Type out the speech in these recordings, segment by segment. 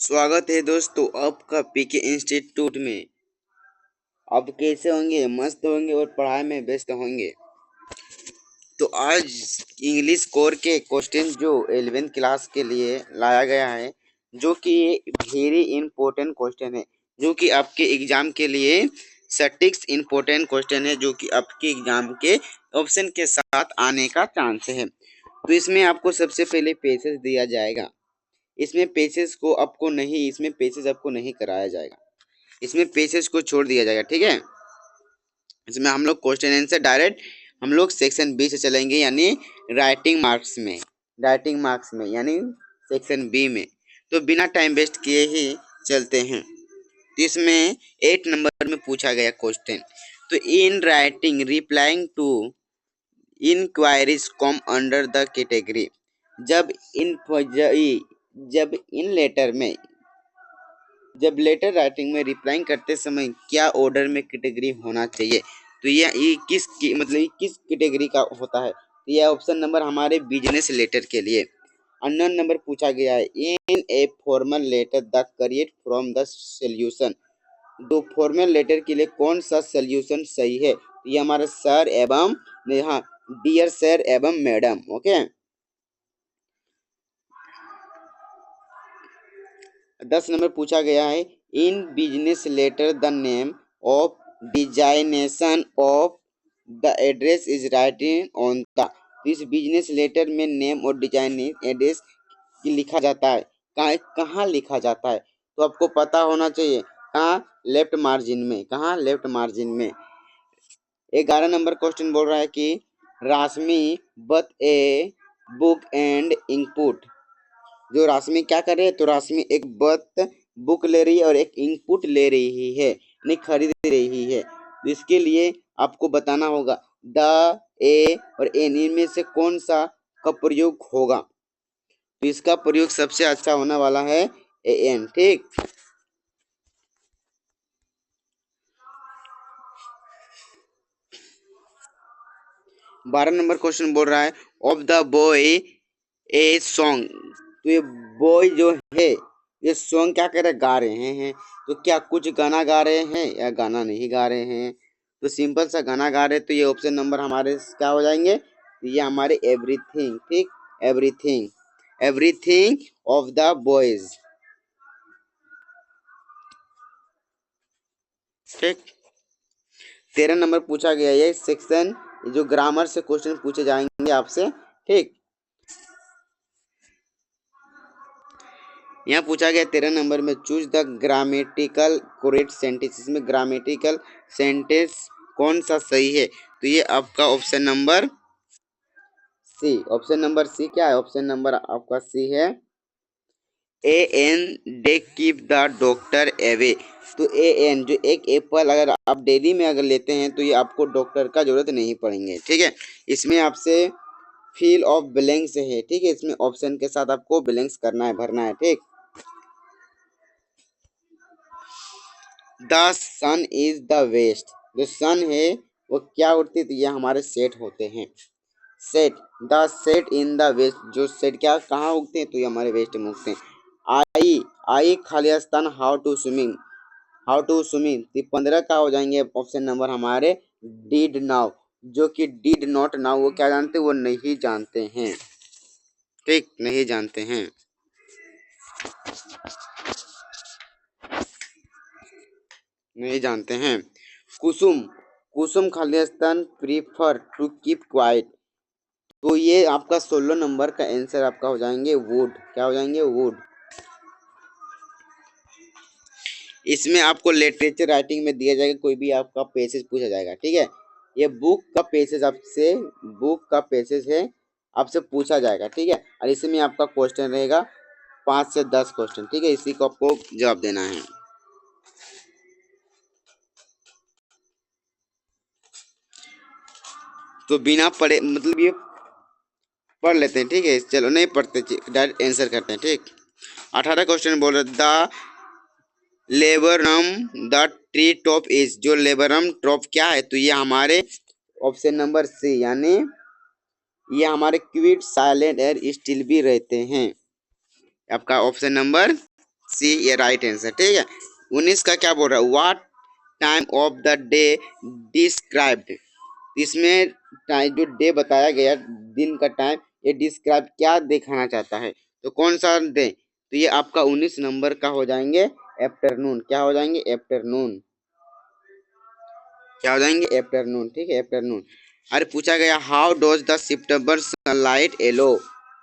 स्वागत है दोस्तों आपका पीके इंस्टीट्यूट में। आप कैसे होंगे? मस्त होंगे और पढ़ाई में व्यस्त होंगे। तो आज इंग्लिश कोर के क्वेश्चन जो 11th क्लास के लिए लाया गया है, जो कि वेरी इंपॉर्टेंट क्वेश्चन है, जो कि आपके एग्जाम के लिए सटीक इंपॉर्टेंट क्वेश्चन है, जो कि आपके एग्जाम के ऑप्शन के साथ आने का चांस है। तो इसमें आपको सबसे पहले पेसेज दिया जाएगा। इसमें पेसेज आपको नहीं कराया जाएगा। इसमें पेसेज को छोड़ दिया जाएगा, ठीक है। इसमें हम लोग क्वेश्चन आंसर डायरेक्ट हम लोग सेक्शन बी से चलेंगे, यानी राइटिंग मार्क्स में यानी सेक्शन बी में। तो बिना टाइम वेस्ट किए ही चलते हैं। तो इसमें 8 नंबर में पूछा गया क्वेश्चन। तो in writing replying to enquiries come under the category. जब लेटर राइटिंग में रिप्लाइंग करते समय क्या ऑर्डर में कैटेगरी होना चाहिए, तो ये किस कैटेगरी का होता है। तो यह ऑप्शन नंबर हमारे बिजनेस लेटर के लिए। अननोन नंबर पूछा गया है, in a formal letter the correct from the solution. दो फॉर्मल लेटर के लिए कौन सा सोल्यूशन सही है। तो ये हमारा सर एवं हाँ, डियर सर एवं मैडम। ओके। 10 नंबर पूछा गया है, in business letter the name of designation of the address is writing on the. इस बिजनेस लेटर में नेम और डिजाइन एड्रेस लिखा जाता है, कहाँ लिखा जाता है। तो आपको पता होना चाहिए, कहाँ? लेफ्ट मार्जिन में। 11 नंबर क्वेश्चन बोल रहा है कि Rashmi but a book and input. जो राशमी क्या कर रही है, तो राशमी एक बुक ले रही है और एक इनपुट ले रही है, नहीं खरीद रही है। तो इसके लिए आपको बताना होगा द, ए और एन, इनमें से कौन सा का प्रयोग होगा। तो इसका प्रयोग सबसे अच्छा होने वाला है ए एन, ठीक। 12 नंबर क्वेश्चन बोल रहा है, of the boy a song. तो ये बॉय जो है, ये सॉन्ग क्या कर रहे, गा रहे हैं। तो क्या कुछ गाना गा रहे हैं या गाना नहीं गा रहे हैं। तो सिंपल सा गाना गा रहे हैं। तो ये ऑप्शन नंबर हमारे क्या हो जाएंगे, तो ये हमारे एवरीथिंग, ठीक। एवरीथिंग ऑफ द बॉयज, ठीक। 13 नंबर पूछा गया ये सेक्शन, जो ग्रामर से क्वेश्चन पूछे जाएंगे आपसे, ठीक। यहाँ पूछा गया 13 नंबर में, choose the grammatical correct sentence. इसमें ग्रामेटिकल सेंटेंस कौन सा सही है। तो ये आपका ऑप्शन नंबर सी क्या है, ऑप्शन नंबर आपका सी है। A an day keep the doctor away. तो ए एन जो एक एप्पल अगर आप डेली में अगर लेते हैं, तो ये आपको डॉक्टर का जरूरत नहीं पड़ेंगे, ठीक है। इसमें आपसे फिल ऑफ ब्लैंक्स है, ठीक है। इसमें ऑप्शन के साथ आपको ब्लैंक्स करना है, भरना है, ठीक। The sun is the west. जो सन है वो क्या उठती है, तो ये हमारे सेट होते हैं, set. The set in the west, जो सेट क्या कहाँ उगते हैं, तो ये हमारे वेस्ट में उगते हैं। आई खालिस्तान हाउ टू स्विमिंग। तो 15 का हो जाएंगे ऑप्शन नंबर हमारे डिड नाउ। जो कि डिड नॉट नाउ वो क्या जानते हैं, वो नहीं जानते हैं, ठीक, नहीं जानते हैं। Kusum Kusum Khalistan prefer to keep quiet. तो ये आपका 16 नंबर का आंसर आपका हो जाएंगे वुड। क्या हो जाएंगे, वुड। इसमें आपको लिटरेचर राइटिंग में दिया जाएगा, कोई भी आपका पैसेज पूछा जाएगा, ठीक है। ये बुक का पैसेज है, आपसे पूछा जाएगा, ठीक है। और इसमें आपका क्वेश्चन रहेगा 5 से 10 क्वेश्चन, ठीक है। इसी को आपको जवाब देना है। तो बिना पढ़े ये पढ़ लेते हैं, ठीक है। चलो नहीं पढ़ते, डायरेक्ट आंसर करते हैं, ठीक। 18 क्वेश्चन बोल रहे, the labrum the tree top is. जो लेबरम टॉप क्या है, तो ये हमारे ऑप्शन नंबर सी, यानी ये हमारे क्विट साइलेंट एयर स्टिल भी रहते हैं। आपका ऑप्शन नंबर सी ये राइट आंसर, ठीक है। 19 का क्या बोल रहा है, what time of the day described. इसमें जो डे बताया गया, दिन का टाइम, ये डिस्क्राइब क्या दिखाना चाहता है, तो कौन सा डे, तो ये आपका 19 नंबर का हो जाएंगे आफ्टरनून। क्या हो जाएंगे, आफ्टरनून। क्या हो जाएंगे, आफ्टरनून, ठीक है, आफ्टरनून। अरे पूछा गया how does the September sunlight yellow,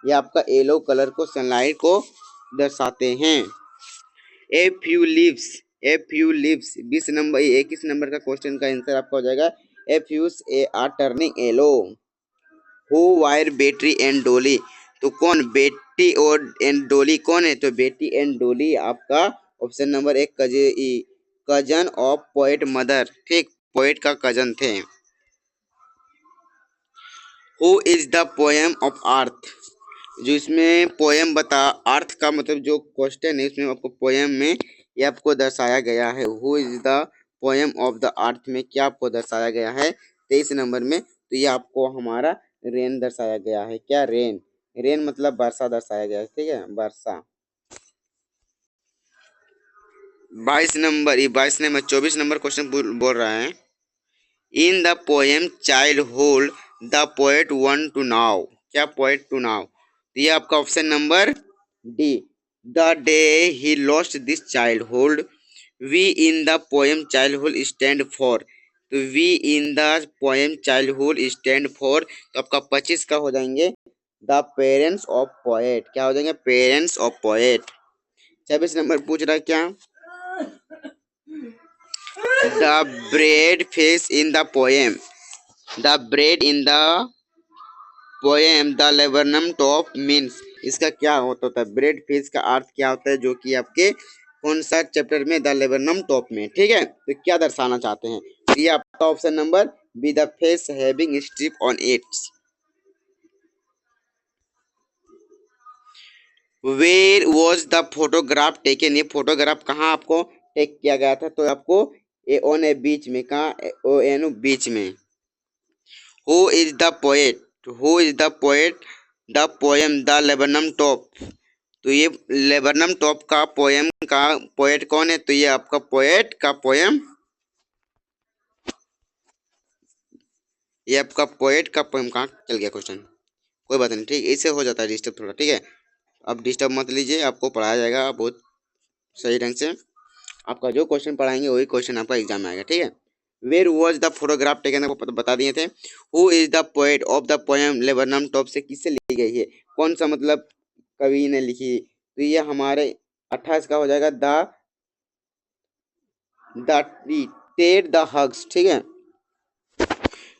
ये आपका येलो कलर को, सनलाइट को दर्शाते हैं। A few leaves, a few leaves 20 नंबर 21 नंबर का क्वेश्चन का आंसर आपका हो जाएगा a fuse a are turning yellow. Who were Betty and Dolly, तो कौन बेटी और एंड डोली कौन है, तो बेटी एंड डोली आपका option number 1 cousin of poet mother, ठीक, पोएट का कजन थे। Who is the poem of earth, जो इसमें पोएम बता, अर्थ का मतलब जो क्वेश्चन है इसमें आपको पोएम में ये आपको दर्शाया गया है। Who is the poem of the earth में क्या आपको दर्शाया गया है 23 नंबर में, तो ये आपको हमारा रेन दर्शाया गया है। क्या, रेन, रेन मतलब वर्षा दर्शाया गया है, ठीक है, वर्षा। 22 नंबर, ये 22 नंबर 24 नंबर क्वेश्चन बोल रहा है in the poem childhood the poet want to know, क्या पोएट टू नाउ, तो ये आपका option number D, the day he lost this childhood. We in the poem childhood stand for, तो we in the poem childhood stand for, तो आपका 25 का हो जाएंगे द पेरेंट्स ऑफ पोएट, क्या हो जाएंगे, पेरेंट्स ऑफ पोएट। 26 नंबर पूछ रहा है क्या, the bread face in the poem, the bread in the poem the laburnum top means, इसका क्या होता है, ब्रेड फिश का अर्थ क्या होता है, जो कि आपके कौन सा चैप्टर में, द लेबरनम टॉप में, ठीक है, तो क्या दर्शाना चाहते हैं, ये आपका option number B, the face having strip on its. Where was the photograph taken, ये फोटोग्राफ कहाँ आपको टेक किया गया था, तो आपको ए ऑन ए बीच में, कहाँ, ओ एन बीच में। Who is the poet, who is the poet the poem the laburnum top, तो ये लेबरनम टॉप का पोएम का पोएट कौन है, तो ये आपका पोएट का पोएम, ये आपका पोएट का पोएम कहाँ चल गया क्वेश्चन, कोई बात नहीं, ठीक, इससे हो जाता है डिस्टर्ब थोड़ा, ठीक है, अब डिस्टर्ब मत लीजिए, आपको पढ़ाया जाएगा बहुत सही ढंग से, आपका जो क्वेश्चन पढ़ाएंगे वही क्वेश्चन आपका एग्जाम में आएगा, ठीक है। Where was the photograph taken, आपको बता दिए थे। Who is the poet of the poem laburnum top से किससे ली गई है, कौन सा मतलब कवि ने लिखी, तो ये हमारे 28 का हो जाएगा द टेड द हग्स, ठीक है।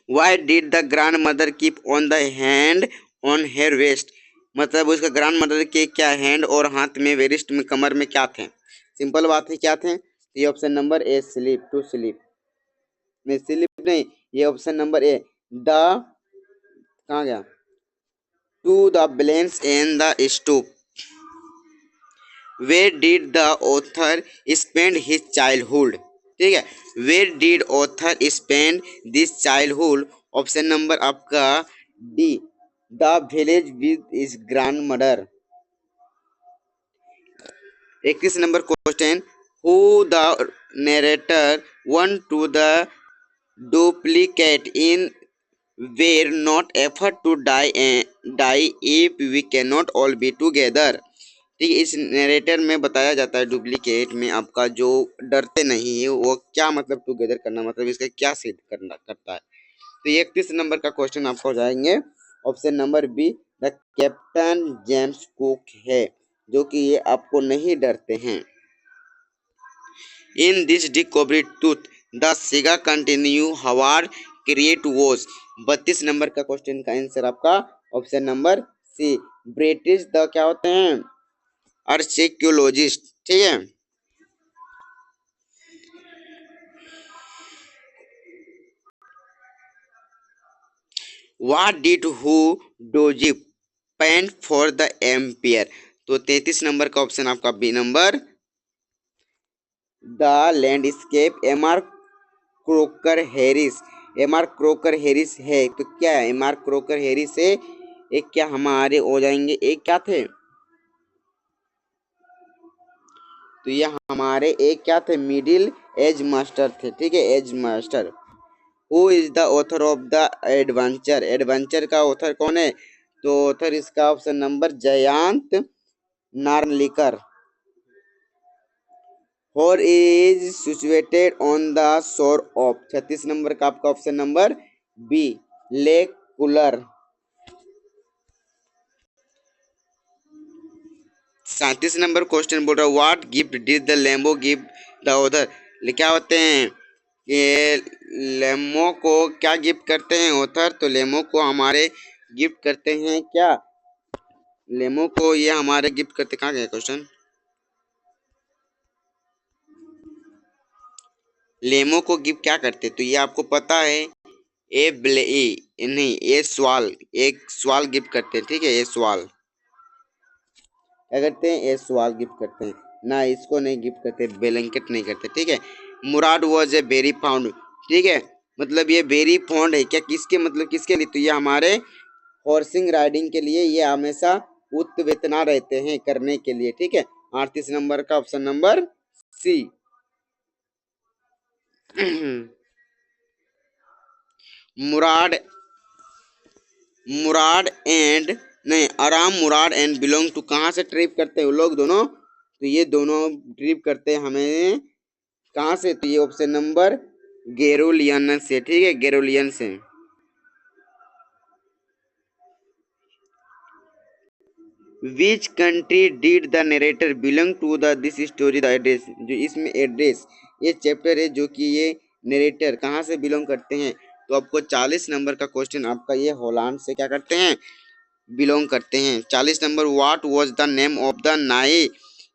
Why did the grand mother keep on the hand on her waist, मतलब उसका ग्रैंड मदर के क्या हैंड और हाथ में, वेरिस्ट में, कमर में क्या थे, सिंपल बात है, क्या थे, ये option number A sleep, to sleep, नहीं स्लीप नहीं, ये ऑप्शन नंबर ए द, कहाँ गया, to the blends and the stoop. Where did the author spend his childhood, ठीक है, where did author spend this childhood, option number आपका D, the village with his grandmother. 21 नंबर question, who the narrator want to the duplicate in were not effort to die if we can not all B together, ठीक है, इस narrator में बताया जाता है duplicate में आपका जो डरते नहीं है वो क्या मतलब टुगेदर करना, मतलब इसका क्या सिद्ध करना करता है, तो 31 नंबर का क्वेश्चन आपको हो जाएंगे option number B, the captain James Cook है, जो कि ये आपको नहीं डरते हैं। In this discovery tooth the saga continue however create was, 32 number का क्वेश्चन का आंसर आपका option number C, British the क्या होते हैं, आर्कियोलॉजिस्ट, ठीक है। What did Hodges paint for the empire, तो 33 नंबर का ऑप्शन आपका B number, the landscape M R Crocker Harris, M R Crocker Harris है, तो क्या है एम आर क्रोकर हैरिस है, एक क्या हमारे हो जाएंगे, एक क्या थे, तो ये हमारे एक क्या थे, मिडिल एज मास्टर थे, ठीक है, as master. Who is the author of the adventure, adventure का ऑथर कौन है, तो ऑथर इसका ऑप्शन नंबर जयंत नार्लिकर। और is situated on the shore of, 36 number का आपका option number B, lake cooler. 37 नंबर क्वेश्चन बोल रहा है what gift did the lambo give the author. क्या होते हैं ये, लेमो को क्या गिफ्ट करते हैं ऑथर, तो लेमो को हमारे गिफ्ट करते हैं क्या, लेमो को ये हमारे गिफ्ट करते, कहाँ गया क्वेश्चन, लेमो को गिफ्ट क्या करते, तो ये आपको पता है नहीं, ये सवाल, एक सवाल गिफ्ट करते हैं, ठीक है, ये सवाल क्या करते हैं, ये सवाल गिफ्ट करते हैं ना, इसको नहीं गिफ्ट करते, ब्लैंकेट नहीं करते, ठीक है। मुराद वॉज ए वेरी फाउंड, ठीक है, मतलब ये वेरी फाउंड है क्या, किसके मतलब किसके लिए, तो ये हमारे हॉर्सिंग राइडिंग के लिए ये हमेशा उत्तेजना रहते हैं करने के लिए, ठीक है। 38 नंबर का option number C. Mourad Mourad and नहीं, Aram Murad and belong to कहाँ से ट्रिप करते हैं वो लोग दोनों, तो ये दोनों ट्रिप करते हैं हमें कहाँ से, तो ये ऑप्शन नंबर गेरोलियन से, ठीक है, गेरोलियन से। Which country did the narrator belong to the this story, the address, जो इसमें एड्रेस ये चैप्टर है जो कि ये नरेटर कहाँ से बिलोंग करते हैं, तो आपको 40 नंबर का क्वेश्चन आपका ये हॉलैंड से क्या करते हैं, बिलोंग करते हैं। 40 number what was the name of the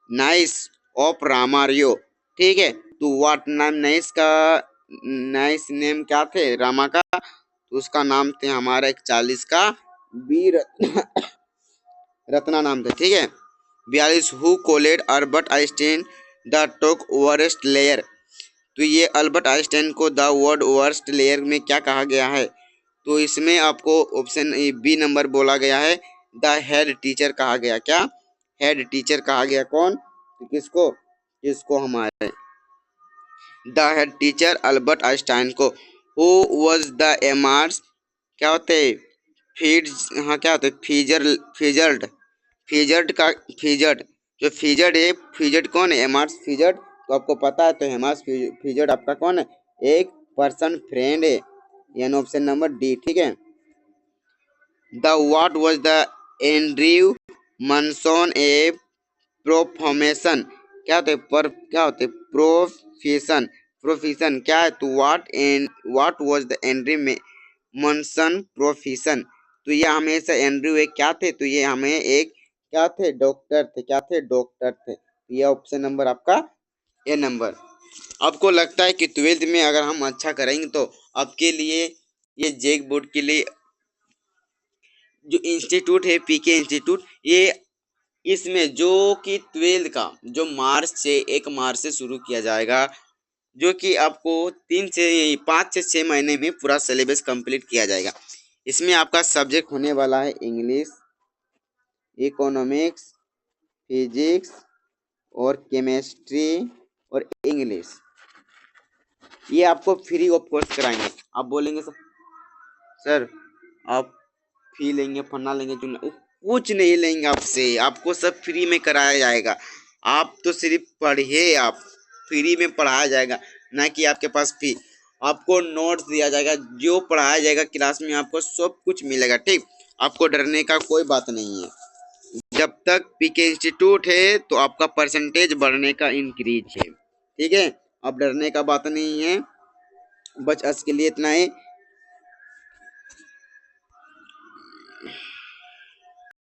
niece of Ramario, ठीक है, तो व्हाट नाम नाइस का, नाइस नेम क्या थे रामा का, तो उसका नाम थे हमारा 41 का वीर रत्ना नाम था, ठीक है। 42 who called Albert Einstein the talk worst liar, तो ये अल्बर्ट आइंस्टाइन को द वर्ड वर्स्ट लेयर में क्या कहा गया है, तो इसमें आपको ऑप्शन बी नंबर बोला गया है, द हेड टीचर कहा गया, क्या हेड टीचर कहा गया, कौन, तो किसको, किसको हमारे the head teacher Albert Einstein को। हु वाज द एमार्स, क्या होते हैं फीड, हाँ क्या होते हैं फिजर्ड, फिजर्ड का फिजर्ड, जो फिजर्ड है, फिजर्ड कौन है, एमार्स फिजर्ड, तो आपको पता है, तो एमार्स फिजर्ड आपका कौन है, एक पर्सन फ्रेंड है, यानी ऑप्शन नंबर डी, ठीक है। The what was the Andrew Manson a profession, क्या होते हैं पर, क्या होते हैं प्रोफेशन, प्रोफेशन क्या है, तो व्हाट वाज द एंड्रयू में मनसन प्रोफेशन, तो ये हमेशा एंड्रयू एक क्या थे, तो ये हमें एक क्या थे, डॉक्टर थे, क्या थे, डॉक्टर थे, तो ये ऑप्शन नंबर आपका ए नंबर। आपको लगता है कि 12th में अगर हम अच्छा करेंगे तो आपके लिए ये जेक बोर्ड के लिए जो इंस्टीट्यूट है पीके इंस्टीट्यूट, ये इसमें जो कि 12th का जो मार्च से 1 मार्च से शुरू किया जाएगा, जो कि आपको 5 से 6 महीने में पूरा सिलेबस कंप्लीट किया जाएगा। इसमें आपका सब्जेक्ट होने वाला है इंग्लिश, इकोनॉमिक्स, फिजिक्स और केमिस्ट्री और इंग्लिश, ये आपको फ्री ऑफ कॉस्ट कराएंगे। आप बोलेंगे सर आप फी लेंगे, फन्ना लेंगे, कुछ नहीं लेंगे आपसे, आपको सब फ्री में कराया जाएगा। आप तो सिर्फ पढ़िए, आप फ्री में पढ़ाया जाएगा, ना कि आपके पास फी। आपको नोट्स दिया जाएगा, जो पढ़ाया जाएगा क्लास में आपको सब कुछ मिलेगा, ठीक, आपको डरने का कोई बात नहीं है। जब तक पीके इंस्टीट्यूट है तो आपका परसेंटेज बढ़ने का इंक्रीज है, ठीक है, अब डरने का बात नहीं है। बस आज के लिए इतना ही।